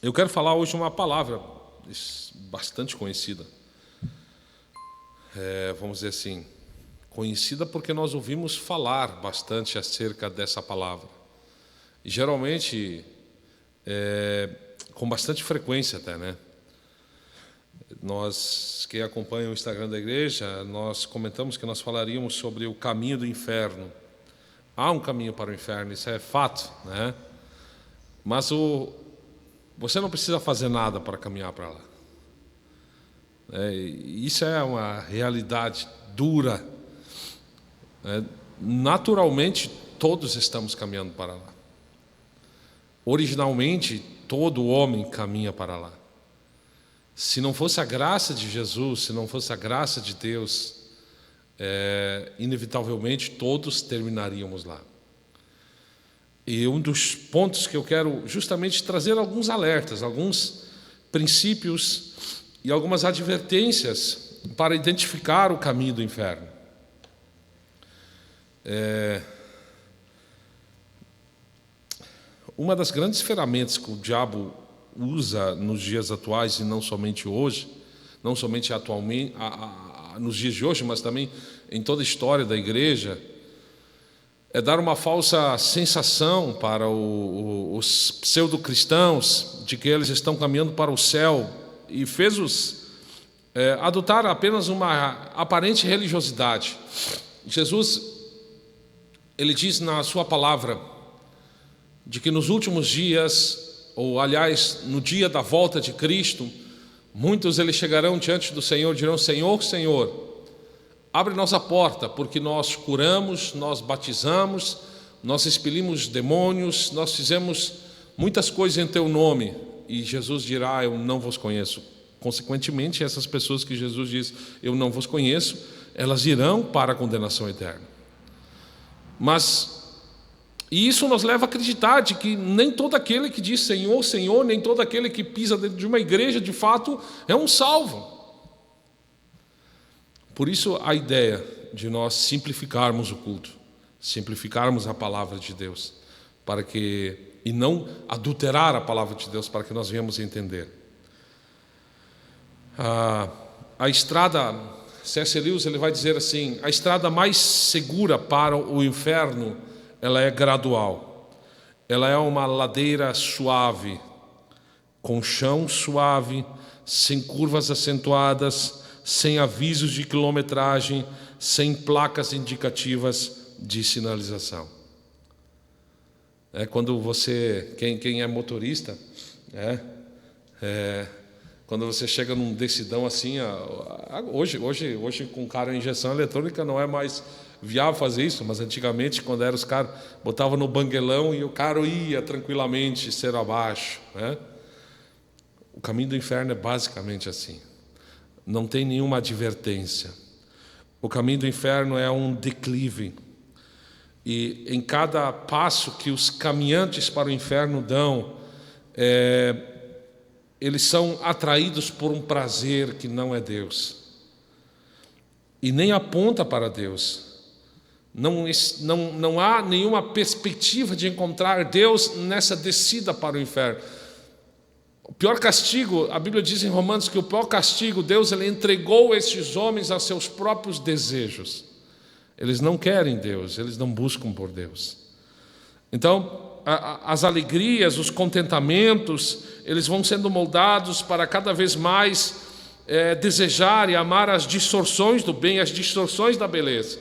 Eu quero falar hoje uma palavra bastante conhecida. Vamos dizer assim, conhecida porque nós ouvimos falar bastante acerca dessa palavra. E geralmente, com bastante frequência até, né? Nós, quem acompanha o Instagram da igreja, nós comentamos que nós falaríamos sobre o caminho do inferno. Há um caminho para o inferno, isso é fato, né? Mas você não precisa fazer nada para caminhar para lá. Isso é uma realidade dura. Naturalmente, todos estamos caminhando para lá. Originalmente, todo homem caminha para lá. Se não fosse a graça de Jesus, se não fosse a graça de Deus, inevitavelmente todos terminaríamos lá. E um dos pontos que eu quero justamente trazer alguns alertas, alguns princípios e algumas advertências para identificar o caminho do inferno. Uma das grandes ferramentas que o diabo usa nos dias atuais, e não somente hoje, não somente atualmente, nos dias de hoje, mas também em toda a história da igreja, é dar uma falsa sensação para os pseudo-cristãos de que eles estão caminhando para o céu e fez-os adotar apenas uma aparente religiosidade. Jesus, ele diz na sua palavra de que nos últimos dias, ou aliás, no dia da volta de Cristo, muitos eles chegarão diante do Senhor e dirão: Senhor, Senhor, abre-nos a porta, porque nós curamos, nós batizamos, nós expelimos demônios, nós fizemos muitas coisas em teu nome. E Jesus dirá: eu não vos conheço. Consequentemente, essas pessoas que Jesus diz: eu não vos conheço, elas irão para a condenação eterna. E isso nos leva a acreditar de que nem todo aquele que diz Senhor, Senhor, nem todo aquele que pisa dentro de uma igreja, de fato, é um salvo. Por isso a ideia de nós simplificarmos o culto, simplificarmos a palavra de Deus, e não adulterar a palavra de Deus, para que nós venhamos entender. A estrada, C.S. Lewis, ele vai dizer assim: a estrada mais segura para o inferno, ela é gradual. Ela é uma ladeira suave, com chão suave, sem curvas acentuadas, sem avisos de quilometragem, sem placas indicativas de sinalização. Quando você, quem é motorista, quando você chega num decidão assim, hoje com carro a injeção eletrônica não é mais viável fazer isso, mas antigamente, quando eram os caras, botavam no banguelão e o carro ia tranquilamente, cera abaixo. O caminho do inferno é basicamente assim. Não tem nenhuma advertência. O caminho do inferno é um declive. E em cada passo que os caminhantes para o inferno dão, eles são atraídos por um prazer que não é Deus. E nem aponta para Deus. Não há nenhuma perspectiva de encontrar Deus nessa descida para o inferno. O pior castigo, a Bíblia diz em Romanos que o pior castigo, Deus ele entregou estes homens a seus próprios desejos. Eles não querem Deus, eles não buscam por Deus. Então, as alegrias, os contentamentos, eles vão sendo moldados para cada vez mais desejar e amar as distorções do bem, as distorções da beleza.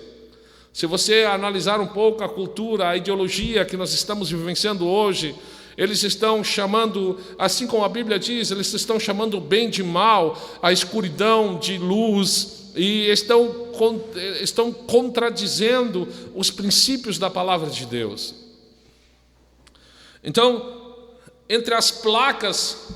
Se você analisar um pouco a cultura, a ideologia que nós estamos vivenciando hoje, eles estão chamando, assim como a Bíblia diz, eles estão chamando o bem de mal, a escuridão de luz, e estão contradizendo os princípios da palavra de Deus. Então, entre as placas,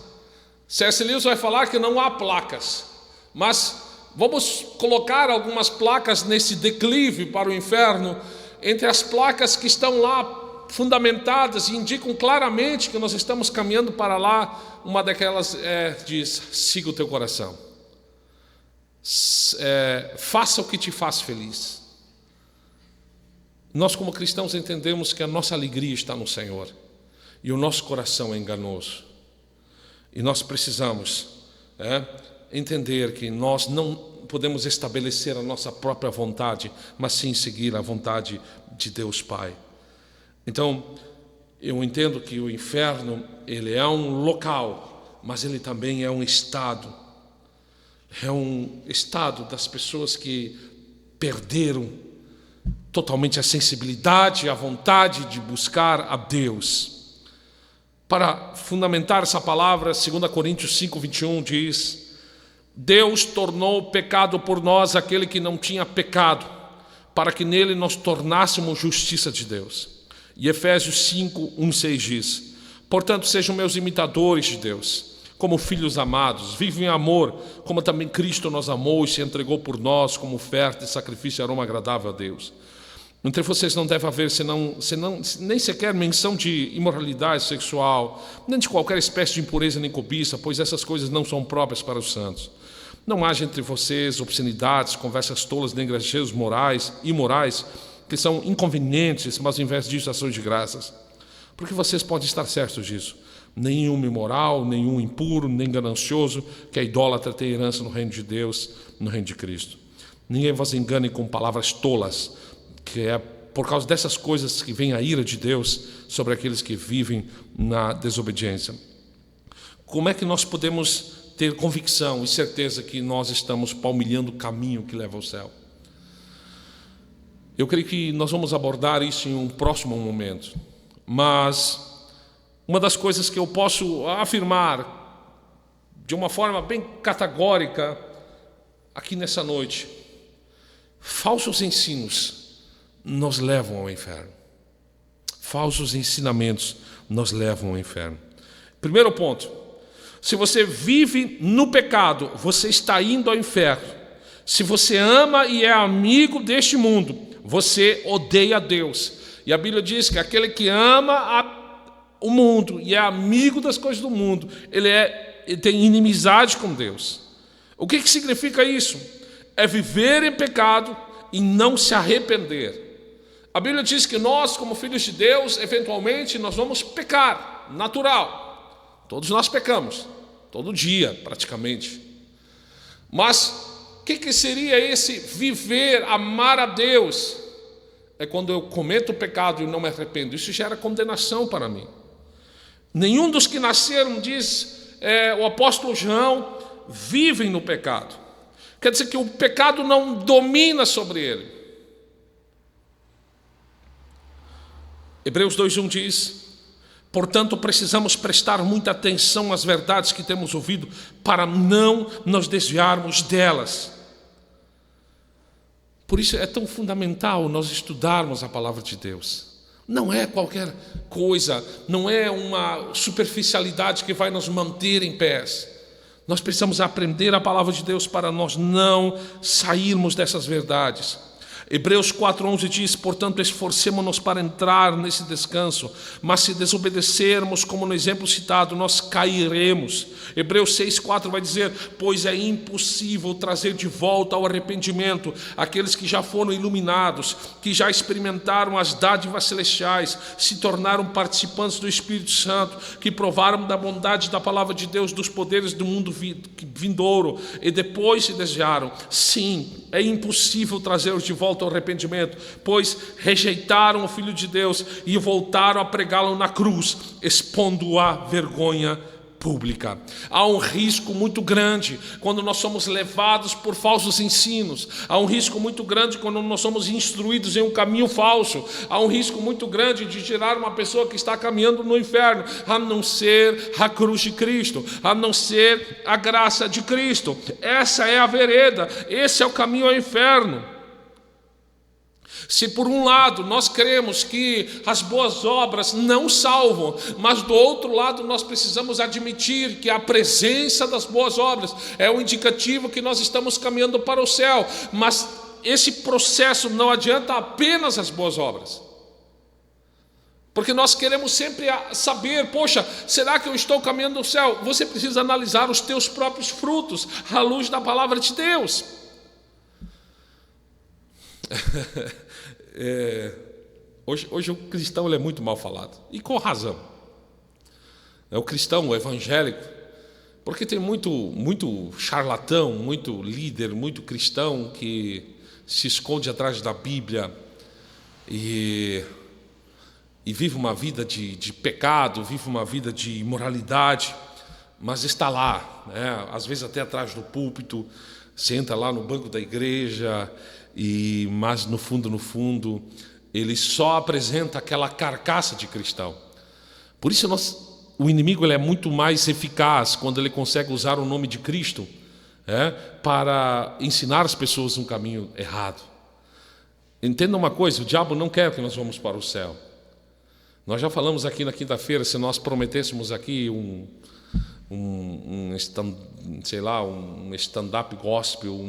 C.S. Lewis vai falar que não há placas, mas vamos colocar algumas placas nesse declive para o inferno, entre as placas que estão lá fundamentadas e indicam claramente que nós estamos caminhando para lá. Uma daquelas diz: siga o teu coração, faça o que te faz feliz. Nós como cristãos entendemos que a nossa alegria está no Senhor e o nosso coração é enganoso. E nós precisamos entender que nós não podemos estabelecer a nossa própria vontade, mas sim seguir a vontade de Deus Pai. Então, eu entendo que o inferno, ele é um local, mas ele também é um estado. É um estado das pessoas que perderam totalmente a sensibilidade, a vontade de buscar a Deus. Para fundamentar essa palavra, 2 Coríntios 5, 21 diz: Deus tornou pecado por nós aquele que não tinha pecado, para que nele nós tornássemos justiça de Deus. E Efésios 5, 1, 6 diz: portanto, sejam meus imitadores de Deus, como filhos amados, vivem em amor, como também Cristo nos amou e se entregou por nós como oferta e sacrifício e aroma agradável a Deus. Entre vocês não deve haver senão, nem sequer menção de imoralidade sexual, nem de qualquer espécie de impureza nem cobiça, pois essas coisas não são próprias para os santos. Não haja entre vocês obscenidades, conversas tolas, nem gracejos imorais, que são inconvenientes, mas ao invés disso, ações de graças. Porque vocês podem estar certos disso. Nenhum imoral, nenhum impuro, nem ganancioso, que é idólatra, tem herança no reino de Deus, no reino de Cristo. Ninguém vos engane com palavras tolas, que é por causa dessas coisas que vem a ira de Deus sobre aqueles que vivem na desobediência. Como é que nós podemos ter convicção e certeza que nós estamos palmilhando o caminho que leva ao céu? Eu creio que nós vamos abordar isso em um próximo momento, mas uma das coisas que eu posso afirmar de uma forma bem categórica aqui nessa noite: falsos ensinos nos levam ao inferno. Falsos ensinamentos nos levam ao inferno. Primeiro ponto: se você vive no pecado, você está indo ao inferno. Se você ama e é amigo deste mundo, você odeia a Deus. E a Bíblia diz que aquele que ama o mundo e é amigo das coisas do mundo, ele tem inimizade com Deus. O que significa isso? É viver em pecado e não se arrepender. A Bíblia diz que nós, como filhos de Deus, eventualmente nós vamos pecar, natural. Todos nós pecamos, todo dia praticamente. Mas o que seria esse viver, amar a Deus? É quando eu cometo o pecado e não me arrependo. Isso gera condenação para mim. Nenhum dos que nasceram, diz o apóstolo João, vivem no pecado. Quer dizer que o pecado não domina sobre ele. Hebreus 2:1 diz: portanto, precisamos prestar muita atenção às verdades que temos ouvido, para não nos desviarmos delas. Por isso é tão fundamental nós estudarmos a palavra de Deus. Não é qualquer coisa, não é uma superficialidade que vai nos manter em pés. Nós precisamos aprender a palavra de Deus para nós não sairmos dessas verdades. Hebreus 4:11 diz: portanto, esforcemo-nos para entrar nesse descanso, mas se desobedecermos, como no exemplo citado, nós cairemos. Hebreus 6:4 vai dizer: pois é impossível trazer de volta ao arrependimento aqueles que já foram iluminados, que já experimentaram as dádivas celestiais, se tornaram participantes do Espírito Santo, que provaram da bondade da palavra de Deus, dos poderes do mundo vindouro, e depois se desviaram. Sim, é impossível trazê-los de volta ao arrependimento, pois rejeitaram o Filho de Deus e voltaram a pregá-lo na cruz, expondo a vergonha pública. Há um risco muito grande quando nós somos levados por falsos ensinos. Há um risco muito grande quando nós somos instruídos em um caminho falso. Há um risco muito grande de gerar uma pessoa que está caminhando no inferno, a não ser a cruz de Cristo, a não ser a graça de Cristo. Essa é a vereda, esse é o caminho ao inferno. Se por um lado nós cremos que as boas obras não salvam, mas do outro lado nós precisamos admitir que a presença das boas obras é um indicativo que nós estamos caminhando para o céu. Mas esse processo não adianta apenas as boas obras, porque nós queremos sempre saber: poxa, será que eu estou caminhando ao céu? Você precisa analisar os teus próprios frutos à luz da palavra de Deus. Hoje o cristão ele é muito mal falado, e com razão. O cristão, o evangélico, Porque tem muito charlatão, muito líder, muito cristão que se esconde atrás da Bíblia e vive uma vida de pecado, vive uma vida de imoralidade, mas está lá, né? Às vezes até atrás do púlpito, senta lá no banco da igreja, mas no fundo, ele só apresenta aquela carcaça de cristão. Por isso o inimigo ele é muito mais eficaz quando ele consegue usar o nome de Cristo para ensinar as pessoas um caminho errado. Entenda uma coisa, o diabo não quer que nós vamos para o céu. Nós já falamos aqui na quinta-feira, se nós prometêssemos aqui um stand-up gospel,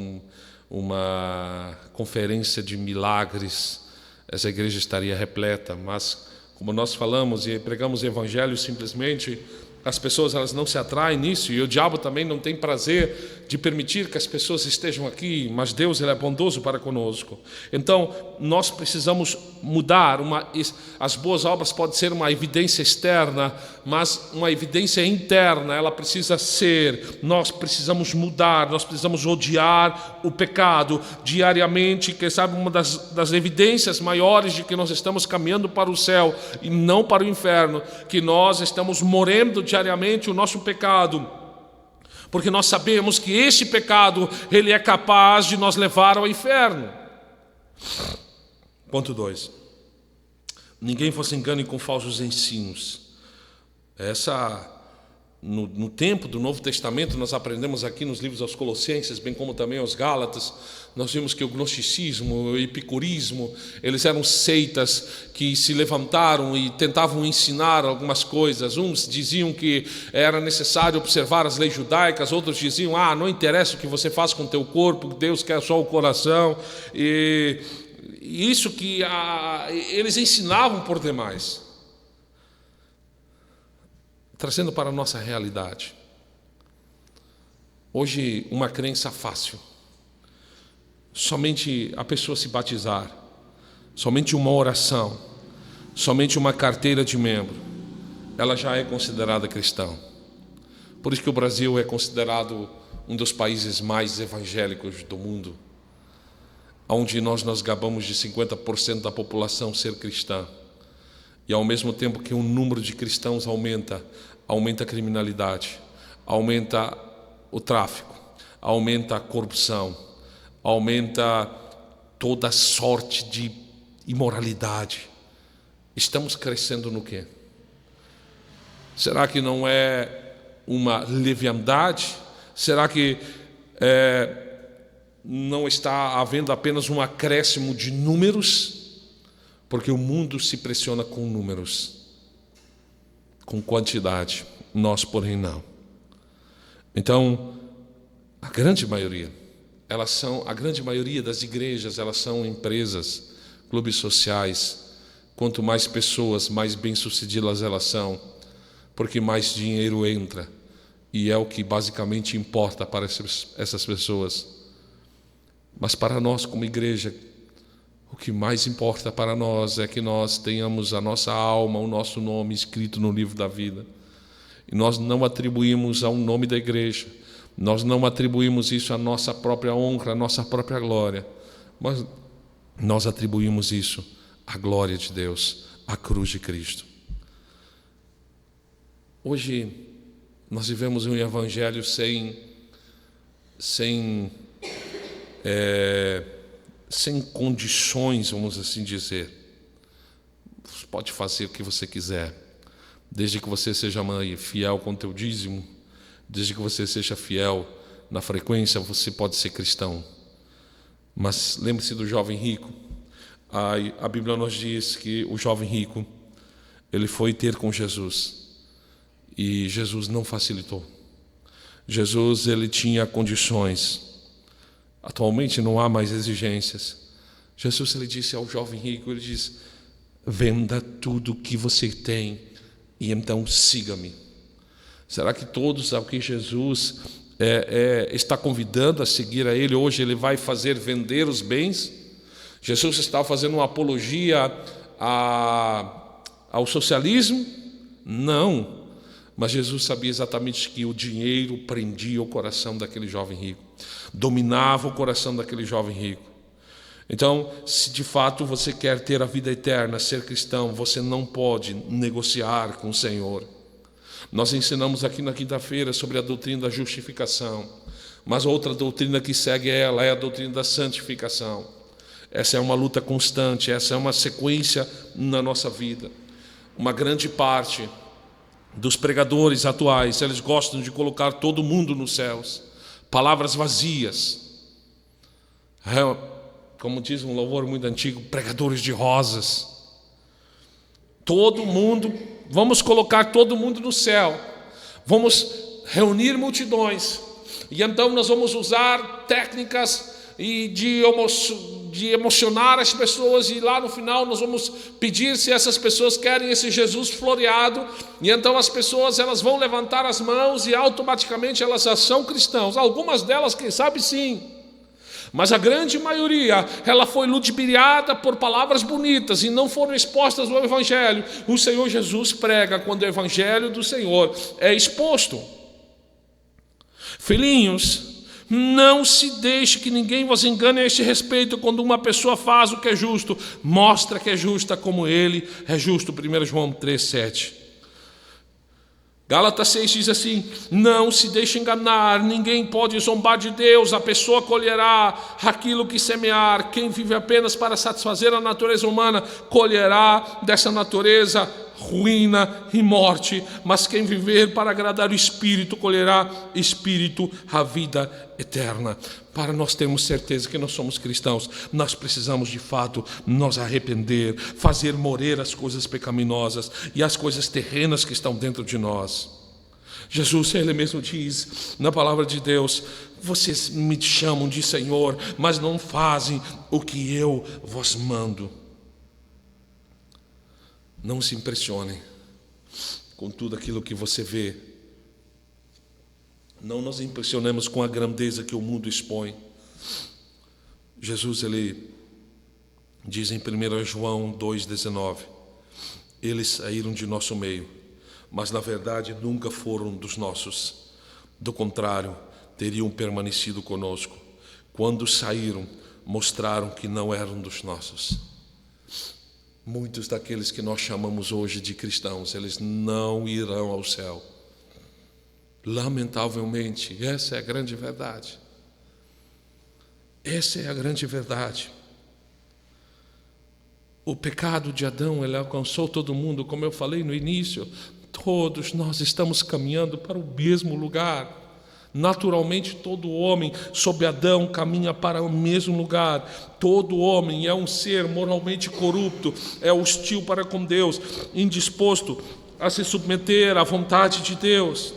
uma conferência de milagres, essa igreja estaria repleta, mas como nós falamos e pregamos o evangelho, simplesmente as pessoas elas não se atraem nisso, e o diabo também não tem prazer de permitir que as pessoas estejam aqui, mas Deus ele é bondoso para conosco. Então nós precisamos mudar. As boas obras podem ser uma evidência externa, mas uma evidência interna ela precisa ser. Nós precisamos mudar, nós precisamos odiar o pecado diariamente. Quem sabe uma das evidências maiores de que nós estamos caminhando para o céu e não para o inferno, que nós estamos morrendo diariamente o nosso pecado, porque nós sabemos que esse pecado ele é capaz de nos levar ao inferno. Ponto 2. Ninguém vos engane com falsos ensinos. No tempo do Novo Testamento, nós aprendemos aqui nos livros aos Colossenses, bem como também aos Gálatas, nós vimos que o gnosticismo, o epicurismo, eles eram seitas que se levantaram e tentavam ensinar algumas coisas. Uns diziam que era necessário observar as leis judaicas, outros diziam, não interessa o que você faz com o teu corpo, Deus quer só o coração. E isso que eles ensinavam por demais. Trazendo para a nossa realidade. Hoje, uma crença fácil. Somente a pessoa se batizar, somente uma oração, somente uma carteira de membro, ela já é considerada cristã. Por isso que o Brasil é considerado um dos países mais evangélicos do mundo, onde nós gabamos de 50% da população ser cristã. E ao mesmo tempo que o número de cristãos aumenta a criminalidade, aumenta o tráfico, aumenta a corrupção, aumenta toda sorte de imoralidade. Estamos crescendo no quê? Será que não é uma leviandade? Será que não está havendo apenas um acréscimo de números? Porque o mundo se pressiona com números, com quantidade, nós, porém, não. Então, a grande maioria das igrejas, elas são empresas, clubes sociais. Quanto mais pessoas, mais bem-sucedidas elas são, porque mais dinheiro entra, e é o que basicamente importa para essas pessoas. Mas para nós, como igreja, o que mais importa para nós é que nós tenhamos a nossa alma, o nosso nome escrito no livro da vida. E nós não atribuímos ao nome da igreja, nós não atribuímos isso à nossa própria honra, à nossa própria glória, mas nós atribuímos isso à glória de Deus, à cruz de Cristo. Hoje nós vivemos um evangelho sem condições, vamos assim dizer. Você pode fazer o que você quiser, desde que você seja fiel com o teu dízimo, desde que você seja fiel na frequência, você pode ser cristão. Mas lembre-se do jovem rico. A Bíblia nos diz que o jovem rico, ele foi ter com Jesus, e Jesus não facilitou. Jesus, ele tinha condições. Atualmente não há mais exigências. Jesus, ele disse ao jovem rico, ele diz: venda tudo o que você tem e então siga-me. Será que todos ao que Jesus está convidando a seguir a ele, hoje ele vai fazer vender os bens? Jesus está fazendo uma apologia ao socialismo? Não. Mas Jesus sabia exatamente que o dinheiro prendia o coração daquele jovem rico, dominava o coração daquele jovem rico. Então, se de fato você quer ter a vida eterna, ser cristão, você não pode negociar com o Senhor. Nós ensinamos aqui na quinta-feira sobre a doutrina da justificação, mas outra doutrina que segue ela é a doutrina da santificação. Essa é uma luta constante, essa é uma sequência na nossa vida. Uma grande parte dos pregadores atuais, eles gostam de colocar todo mundo nos céus. Palavras vazias. Como diz um louvor muito antigo, pregadores de rosas. Todo mundo, vamos colocar todo mundo no céu. Vamos reunir multidões. E então nós vamos usar técnicas de emocionar as pessoas, e lá no final nós vamos pedir se essas pessoas querem esse Jesus floreado, e então as pessoas elas vão levantar as mãos e automaticamente elas já são cristãos. Algumas delas, quem sabe, sim, mas a grande maioria ela foi ludibriada por palavras bonitas e não foram expostas ao Evangelho. O Senhor Jesus prega quando o Evangelho do Senhor é exposto. Filhinhos, não se deixe que ninguém vos engane a este respeito. Quando uma pessoa faz o que é justo, mostra que é justa como ele é justo. 1 João 3,7. Gálatas 6 diz assim: não se deixe enganar, ninguém pode zombar de Deus. A pessoa colherá aquilo que semear. Quem vive apenas para satisfazer a natureza humana, colherá dessa natureza ruína e morte. Mas quem viver para agradar o Espírito, colherá Espírito, a vida eterna. Para nós termos certeza que nós somos cristãos, nós precisamos de fato nos arrepender, fazer morrer as coisas pecaminosas e as coisas terrenas que estão dentro de nós. Jesus, ele mesmo diz na palavra de Deus: vocês me chamam de Senhor, mas não fazem o que eu vos mando. Não se impressionem com tudo aquilo que você vê. Não nos impressionemos com a grandeza que o mundo expõe. Jesus, ele diz em 1 João 2,19: eles saíram de nosso meio, mas na verdade nunca foram dos nossos. Do contrário, teriam permanecido conosco. Quando saíram, mostraram que não eram dos nossos. Muitos daqueles que nós chamamos hoje de cristãos, eles não irão ao céu. Lamentavelmente, essa é a grande verdade. Essa é a grande verdade. O pecado de Adão, ele alcançou todo mundo, como eu falei no início. Todos nós estamos caminhando para o mesmo lugar. Naturalmente, todo homem sob Adão caminha para o mesmo lugar. Todo homem é um ser moralmente corrupto, é hostil para com Deus, indisposto a se submeter à vontade de Deus.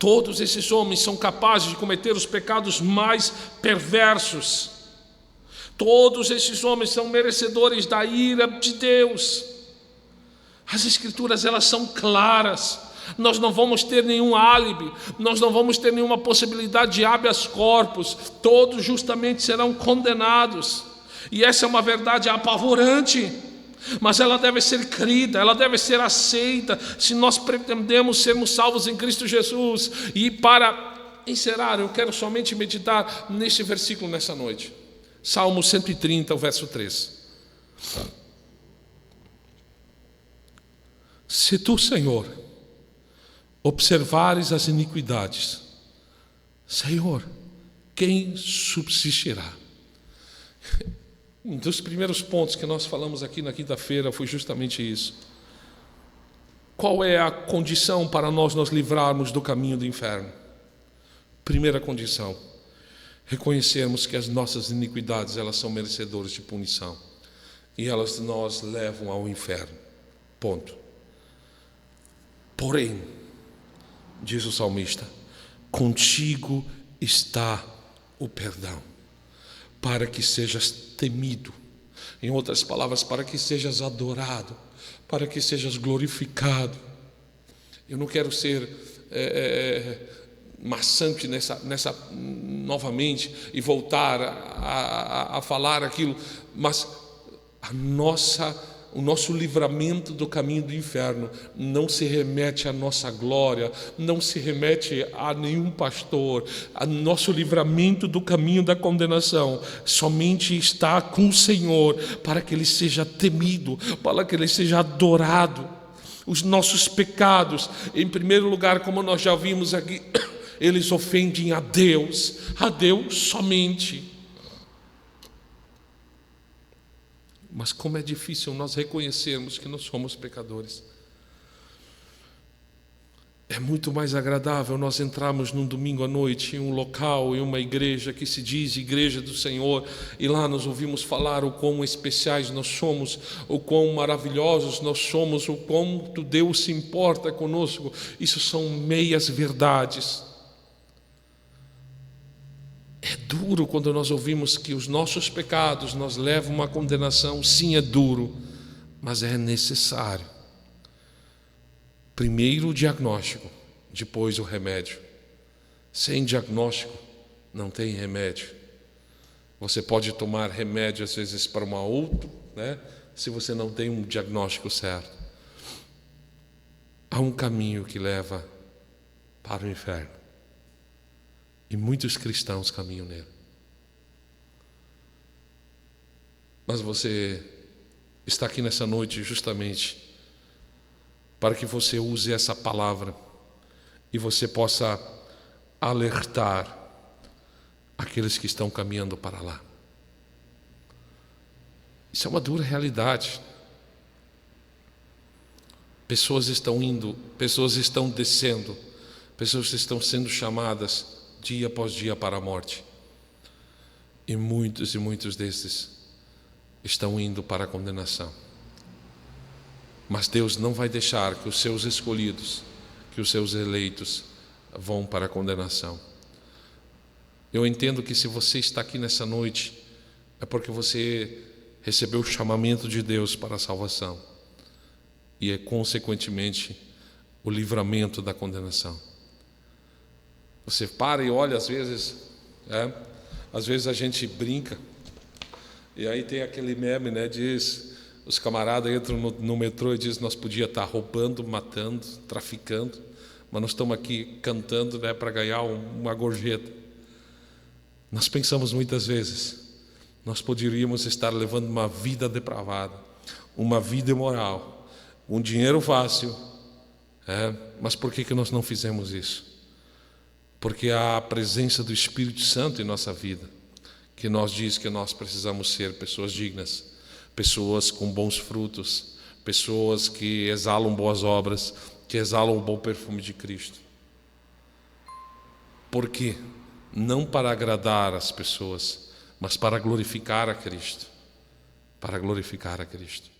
Todos esses homens são capazes de cometer os pecados mais perversos. Todos esses homens são merecedores da ira de Deus. As Escrituras, elas são claras. Nós não vamos ter nenhum álibi, nós não vamos ter nenhuma possibilidade de habeas corpus. Todos justamente serão condenados. E essa é uma verdade apavorante, mas ela deve ser crida, ela deve ser aceita, se nós pretendemos sermos salvos em Cristo Jesus. E para encerrar, eu quero somente meditar neste versículo nessa noite. Salmo 130, o verso 3. Se tu, Senhor, observares as iniquidades, Senhor, quem subsistirá? Um dos primeiros pontos que nós falamos aqui na quinta-feira foi justamente isso. Qual é a condição para nós nos livrarmos do caminho do inferno? Primeira condição: reconhecermos que as nossas iniquidades, elas são merecedoras de punição e elas nos levam ao inferno. Ponto. Porém, diz o salmista, contigo está o perdão, para que sejas temido. Em outras palavras, para que sejas adorado, para que sejas glorificado. Eu não quero ser maçante nessa novamente e voltar a falar aquilo, mas a nossa o nosso livramento do caminho do inferno não se remete à nossa glória, não se remete a nenhum pastor. O nosso livramento do caminho da condenação somente está com o Senhor, para que Ele seja temido, para que Ele seja adorado. Os nossos pecados, em primeiro lugar, como nós já vimos aqui, eles ofendem a Deus somente. Mas como é difícil nós reconhecermos que nós somos pecadores. É muito mais agradável nós entrarmos num domingo à noite em um local, em uma igreja que se diz Igreja do Senhor, e lá nós ouvimos falar o quão especiais nós somos, o quão maravilhosos nós somos, o quanto Deus se importa conosco. Isso são meias verdades. É duro quando nós ouvimos que os nossos pecados nos levam à condenação. Sim, é duro, mas é necessário. Primeiro o diagnóstico, depois o remédio. Sem diagnóstico não tem remédio. Você pode tomar remédio às vezes para uma outra, se você não tem um diagnóstico certo. Há um caminho que leva para o inferno. E muitos cristãos caminham nele. Mas você está aqui nessa noite justamente para que você use essa palavra e você possa alertar aqueles que estão caminhando para lá. Isso é uma dura realidade. Pessoas estão indo, pessoas estão descendo, pessoas estão sendo chamadas dia após dia para a morte. E muitos desses estão indo para a condenação. Mas Deus não vai deixar que os seus escolhidos, que os seus eleitos vão para a condenação. Eu entendo que se você está aqui nessa noite, é porque você recebeu o chamamento de Deus para a salvação. E é consequentemente o livramento da condenação. Você para e olha, às vezes a gente brinca, e aí tem aquele meme, diz, os camaradas entram no metrô e dizem, nós podíamos estar roubando, matando, traficando, mas nós estamos aqui cantando para ganhar uma gorjeta. Nós pensamos muitas vezes, nós poderíamos estar levando uma vida depravada, uma vida imoral, um dinheiro fácil, mas por que nós não fizemos isso? Porque há a presença do Espírito Santo em nossa vida, que nos diz que nós precisamos ser pessoas dignas, pessoas com bons frutos, pessoas que exalam boas obras, que exalam o bom perfume de Cristo. Por quê? Não para agradar as pessoas, mas para glorificar a Cristo. Para glorificar a Cristo.